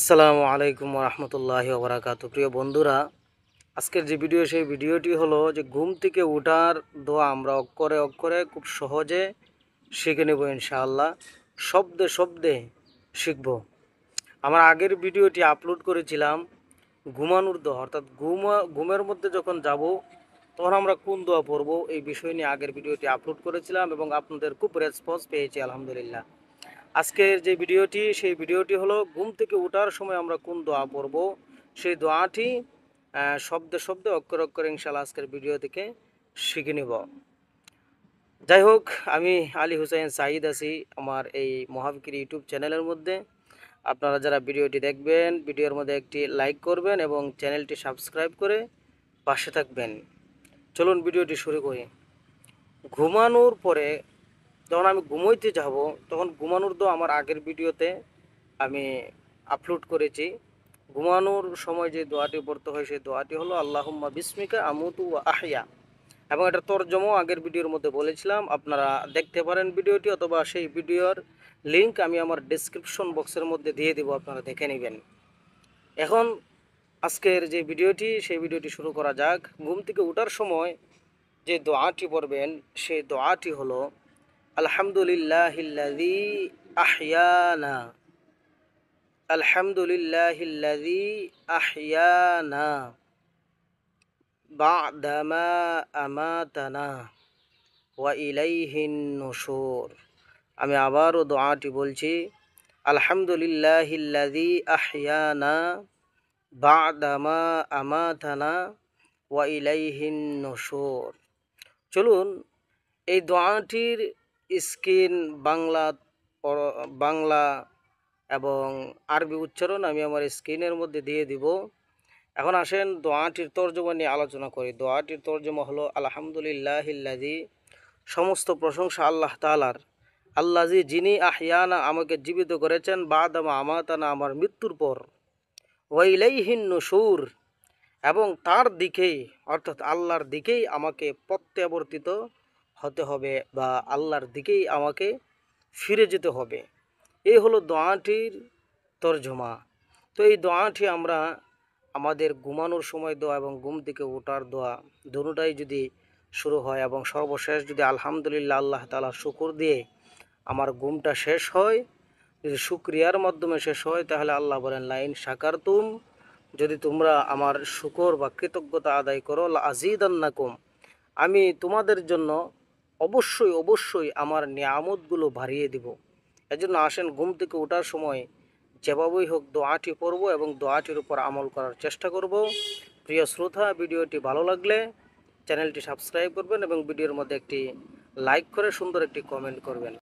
আসসালামু আলাইকুম রহমতুল্লাহি ওবরাকাতু। প্রিয় বন্ধুরা, আজকের যে ভিডিও সেই ভিডিওটি হলো যে ঘুম থেকে ওঠার দোয়া আমরা অক্ষরে অক্ষরে খুব সহজে শিখে নেব ইনশাআল্লাহ। শব্দে শব্দে শিখব। আমার আগের ভিডিওটি আপলোড করেছিলাম ঘুমানোর দোয়া, অর্থাৎ ঘুমের মধ্যে যখন যাব তখন আমরা কোন দোয়া পড়ব এই বিষয় নিয়ে আগের ভিডিওটি আপলোড করেছিলাম এবং আপনাদের খুব রেসপন্স পেয়েছি আলহামদুলিল্লাহ। আজকের যে ভিডিওটি সেই ভিডিওটি হলো ঘুম থেকে ওঠার সময় আমরা কোন দোয়া পড়ব সেই দোয়াটি শব্দে শব্দে অক্ষরে অক্ষরে ইনশাআল্লাহ আজকের ভিডিও থেকে শিখে নেব। যাই হোক, আমি আলী হুসাইন সাঈদ আছি আমার এই মহাবিকির ইউটিউব চ্যানেলের মধ্যে। আপনারা যারা ভিডিওটি দেখবেন ভিডিওর মধ্যে একটি লাইক করবেন এবং চ্যানেলটি সাবস্ক্রাইব করে পাশে থাকবেন। চলুন ভিডিওটি শুরু করি। ঘুমানোর পরে যখন আমি ঘুমোইতে যাব তখন ঘুমানোর দোয়া আমার আগের ভিডিওতে আমি আপলোড করেছি। ঘুমানোর সময় যে দোয়াটি পড়তে হয় সেই দোয়াটি হলো আল্লাহুম্মা বিসমিকা আমুতু ওয়া আহইয়া, এবং এটা তরজমাও আগের ভিডিওর মধ্যে বলেছিলাম। আপনারা দেখতে পারেন ভিডিওটি, অথবা সেই ভিডিওর লিংক আমি আমার ডেসক্রিপশন বক্সের মধ্যে দিয়ে দেবো, আপনারা দেখে নেবেন। এখন আজকের যে ভিডিওটি সেই ভিডিওটি শুরু করা যাক। ঘুম থেকে ওঠার সময় যে দোয়াটি পড়বেন সেই দোয়াটি হলো আলহামদুলিল্লাহিল্লাযী আহইয়ানা, আলহামদুলিল্লাহিল্লাযী আহইয়ানা বা'দামা আমাতানা ওয়া ইলাইহিন নুশুর। আমি আবারও দোয়াটি বলছি, আলহামদুলিল্লাহিল্লাযী আহইয়ানা বা'দামা আমাতানা ওয়া ইলাইহিন নুশুর। চলুন এই দোয়াটির স্ক্রিন বাংলা এবং আরবি উচ্চারণ আমি আমার স্ক্রিনের মধ্যে দিয়ে দিব। এখন আসেন দোয়াটির তর্জমা নিয়ে আলোচনা করি। দোয়াটির তর্জমা হলো আলহামদুলিল্লাহিল্লাযী, সমস্ত প্রশংসা আল্লাহ তাআলার, আল্লাযী যিনি আহইয়ানা আমাকে জীবিত করেছেন, বা'দামা আমাতানা আমার মৃত্যুর পর, ওয়া ইলাইহিন নুশুর এবং তার দিকেই অর্থাৎ আল্লাহর দিকেই আমাকে প্রত্যাবর্তিত হতে হবে বা আল্লাহর দিকেই আমাকে ফিরে যেতে হবে। এই হলো দোয়াটির তর্জমা। তো এই দোয়াটি আমরা আমাদের ঘুমানোর সময় দোয়া এবং ঘুম থেকে ওঠার দোয়া দুটোটাই যদি শুরু হয় এবং সর্বশেষ যদি আলহামদুলিল্লাহ আল্লাহ তাআলার শুকর দিয়ে আমার ঘুমটা শেষ হয়, যদি শুকরিয়ার মাধ্যমে শেষ হয়, তাহলে আল্লাহ বলেন লাইন শাকারতুম, যদি তোমরা আমার শুকর বা কৃতজ্ঞতা আদায় করো, লা আজিদান্নাকুম, আমি তোমাদের জন্য অবশ্যই অবশ্যই আমার নিয়ামতগুলো বাড়িয়ে দিব। এজন্য আসেন ঘুম থেকে ওঠার সময় যেভাবেই হোক দোয়াটি পড়ব এবং দোয়াটির উপর আমল করার চেষ্টা করব। প্রিয় শ্রোতা, ভিডিওটি ভালো লাগলে চ্যানেলটি সাবস্ক্রাইব করবেন এবং ভিডিওর মধ্যে একটি লাইক করে সুন্দর একটি কমেন্ট করবেন।